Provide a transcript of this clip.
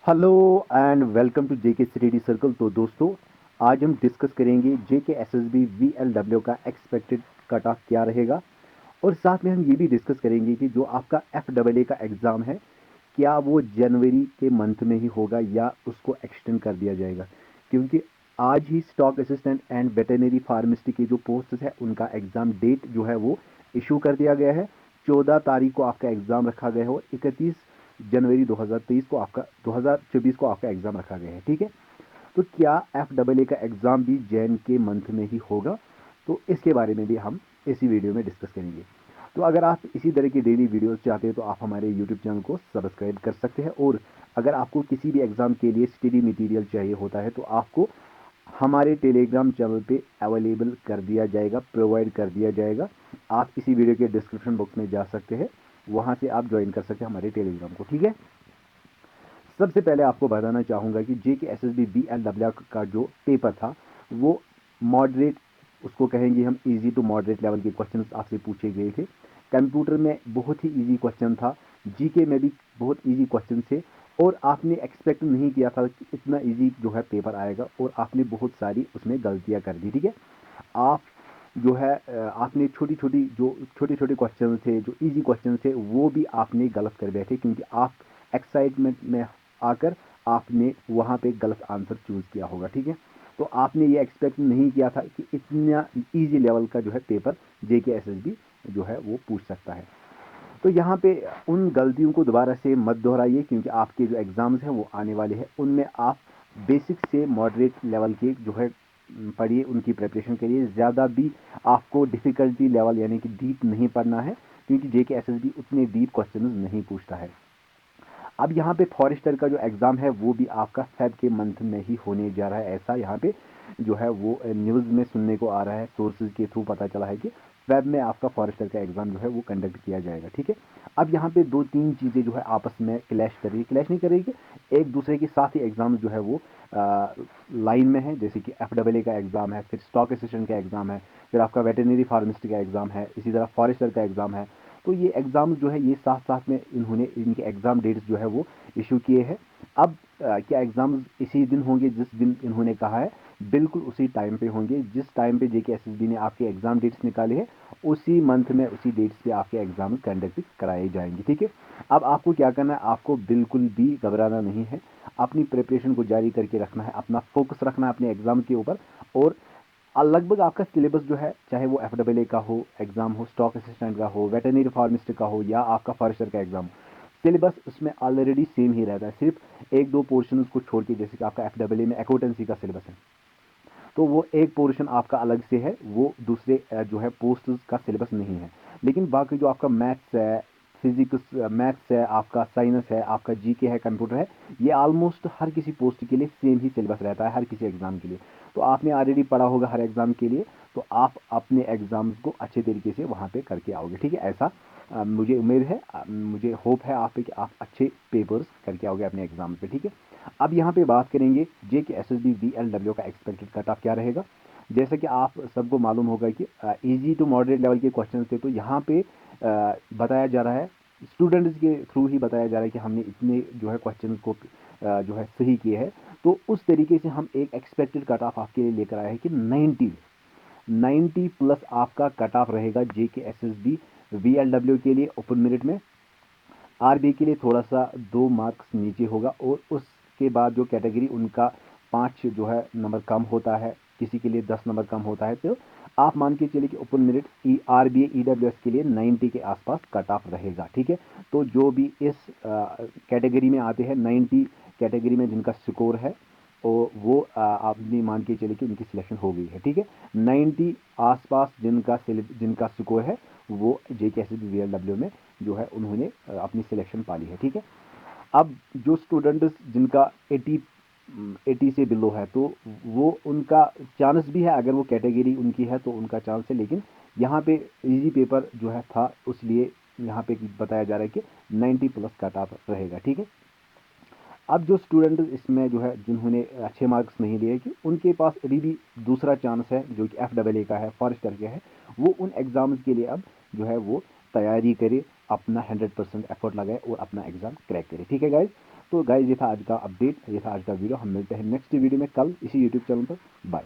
Hello and welcome to JK study circle. तो दोस्तों, आज हम डिस्कस करेंगे जेके एसएसबी वीएलडब्ल्यू का एक्सपेक्टेड कट ऑफ क्या रहेगा, और साथ में हम ये भी डिस्कस करेंगे कि जो आपका एफ डबल ए का एग्ज़ाम है, क्या वो जनवरी के मंथ में ही होगा या उसको एक्सटेंड कर दिया जाएगा। क्योंकि आज ही stock assistant and veterinary pharmacist की जो पोस्ट है उनका एग्ज़ाम डेट जो है वो इशू कर दिया गया है। 14 तारीख को आपका एग्ज़ाम रखा गया है और 31 जनवरी 2023 को आपका 2024 को आपका एग्ज़ाम रखा गया है। ठीक है, तो क्या एफ डबल ए का एग्ज़ाम भी जैन के मंथ में ही होगा, तो इसके बारे में भी हम इसी वीडियो में डिस्कस करेंगे। तो अगर आप इसी तरह की डेली वीडियोस चाहते हैं तो आप हमारे यूट्यूब चैनल को सब्सक्राइब कर सकते हैं, और अगर आपको किसी भी एग्ज़ाम के लिए स्टडी मटेरियल चाहिए होता है तो आपको हमारे टेलीग्राम चैनल पे अवेलेबल कर दिया जाएगा, प्रोवाइड कर दिया जाएगा। आप इसी वीडियो के डिस्क्रिप्शन बॉक्स में जा सकते हैं, वहाँ से आप ज्वाइन कर सकते हैं हमारे टेलीग्राम को। ठीक है, सबसे पहले आपको बताना चाहूँगा कि J K S S B B L W का जो पेपर था वो मॉडरेट, उसको कहेंगे हम इजी टू मॉडरेट लेवल के क्वेश्चन आपसे पूछे गए थे। कंप्यूटर में बहुत ही इजी क्वेश्चन था, जीके में भी बहुत इजी क्वेश्चन थे, और आपने एक्सपेक्ट नहीं किया था कि इतना इजी जो है पेपर आएगा, और आपने बहुत सारी उसमें गलतियां कर दी। ठीक है, आप जो है आपने छोटे छोटे क्वेश्चन थे, जो इजी क्वेश्चन थे, वो भी आपने गलत कर बैठे, क्योंकि आप एक्साइटमेंट में आकर आपने वहाँ पे गलत आंसर चूज़ किया होगा। ठीक है, तो आपने ये एक्सपेक्ट नहीं किया था कि इतना इजी लेवल का जो है पेपर जे के एस एस बी जो है वो पूछ सकता है। तो यहाँ पे उन गलतियों को दोबारा से मत दोहराइए, क्योंकि आपके जो एग्ज़ाम्स हैं वो आने वाले हैं, उनमें आप बेसिक से मॉडरेट लेवल के जो है पढ़िए, उनकी प्रिपरेशन करिए। ज़्यादा भी आपको डिफ़िकल्टी लेवल यानी कि डीप नहीं पढ़ना है, क्योंकि जे के एस एस बी उतने डीप क्वेश्चन नहीं पूछता है। अब यहाँ पे फॉरेस्टर का जो एग्ज़ाम है वो भी आपका फेब के मंथ में ही होने जा रहा है, ऐसा यहाँ पे जो है वो न्यूज़ में सुनने को आ रहा है, सोर्सेज के थ्रू पता चला है कि फेब में आपका फॉरेस्टर का एग्ज़ाम जो है वो कंडक्ट किया जाएगा। ठीक है, अब यहाँ पे दो तीन चीज़ें जो है आपस में क्लैश कर रही है, क्लैश नहीं कर रही कि एक दूसरे के साथ ही एग्ज़ाम जो है वो लाइन में है। जैसे कि एफ डबल ए का एग्ज़ाम है, फिर स्टॉक असिस्टेंट का एग्ज़ाम है, फिर आपका वेटेनरी फार्मिस्ट का एग्ज़ाम है, इसी तरह फॉरेस्टर का एग्ज़ाम है। तो ये एग्ज़ाम जो है ये साथ साथ में इन्होंने इनके एग्ज़ाम डेट्स जो है वो इशू किए हैं। अब क्या एग्ज़ाम्स इसी दिन होंगे जिस दिन इन्होंने कहा है? बिल्कुल उसी टाइम पे होंगे जिस टाइम पे जेके एसएसबी ने आपके एग्ज़ाम डेट्स निकाले हैं, उसी मंथ में उसी डेट्स पे आपके एग्ज़ाम कंडक्ट कराए जाएंगे। ठीक है, अब आपको क्या करना है? आपको बिल्कुल भी घबराना नहीं है, अपनी प्रिपरेशन को जारी करके रखना है, अपना फोकस रखना है अपने एग्ज़ाम के ऊपर। और लगभग आपका सिलेबस जो है, चाहे वो एफ डबल ए का हो एग्ज़ाम हो, स्टॉक असिस्टेंट का हो, वेटेनरी फार्मिस्ट का हो, या आपका फॉरेस्टर का एग्ज़ाम हो, सिलेबस उसमें ऑलरेडी सेम ही रहता है। सिर्फ एक दो पोर्शन को छोड़ के, जैसे कि आपका एफ डबल ए में अकाउंटेंसी का सिलेबस है, तो वो एक पोर्शन आपका अलग से है, वो दूसरे जो है पोस्ट का सिलेबस नहीं है। लेकिन बाकी जो आपका मैथ्स है, फिजिक्स मैथ्स है, आपका साइंस है, आपका जीके है, कंप्यूटर है, ये ऑलमोस्ट हर किसी पोस्ट के लिए सेम ही सिलेबस रहता है, हर किसी एग्ज़ाम के लिए। तो आपने ऑलरेडी पढ़ा होगा हर एग्ज़ाम के लिए, तो आप अपने एग्ज़ाम्स को अच्छे तरीके से वहाँ पे करके आओगे। ठीक है, ऐसा मुझे उम्मीद है, मुझे होप है आप पे कि आप अच्छे पेपर्स करके आओगे अपने एग्ज़ाम पे। ठीक है, अब यहाँ पे बात करेंगे J K S S B V L W का एक्सपेक्टेड कट ऑफ क्या रहेगा। जैसे कि आप सबको मालूम होगा कि इजी टू मॉडरेट लेवल के क्वेश्चन थे, तो यहाँ पे बताया जा रहा है, स्टूडेंट्स के थ्रू ही बताया जा रहा है कि हमने इतने जो है क्वेश्चन को जो है सही किए हैं। तो उस तरीके से हम एक एक्सपेक्टेड कट ऑफ आपके लिए लेकर आए हैं कि 90 प्लस आपका कट ऑफ रहेगा J K S S B V L W के लिए ओपन मेरिट में। आरबी के लिए थोड़ा सा 2 मार्क्स नीचे होगा, और उसके बाद जो कैटेगरी उनका 5 जो है नंबर कम होता है, किसी के लिए 10 नंबर कम होता है। तो आप मान के चलिए कि open merit R B E W S के लिए 90 के आसपास कट ऑफ रहेगा। ठीक है, तो जो भी इस कैटेगरी में आते हैं, 90 कैटेगरी में जिनका स्कोर है, और वो आप भी मान के चलिए कि उनकी सिलेक्शन हो गई है। ठीक है, 90 आसपास जिनका स्कोर है, वो J K S B V L W में जो है उन्होंने अपनी सिलेक्शन पा ली है। ठीक है, अब जो स्टूडेंट्स जिनका 80 से बिलो है, तो वो उनका चांस भी है, अगर वो कैटेगरी उनकी है तो उनका चांस है। लेकिन यहाँ पे इजी पेपर जो है था, उसलिए यहाँ पे बताया जा रहा है कि 90 प्लस कट ऑफ रहेगा। ठीक है, अब जो स्टूडेंट इसमें जो है जिन्होंने अच्छे मार्क्स नहीं लिए, कि उनके पास अभी भी दूसरा चांस है, जो कि एफ डबल ए का है, फॉरेस्टर का है। वो उन एग्ज़ाम्स के लिए अब जो है वो तैयारी करे, अपना 100% एफर्ट लगाए और अपना एग्ज़ाम क्रैक करे। ठीक है गाइज, तो गाइज ये था आज का अपडेट, ये था आज का वीडियो। हम मिलते हैं नेक्स्ट वीडियो में कल इसी यूट्यूब चैनल पर। बाय।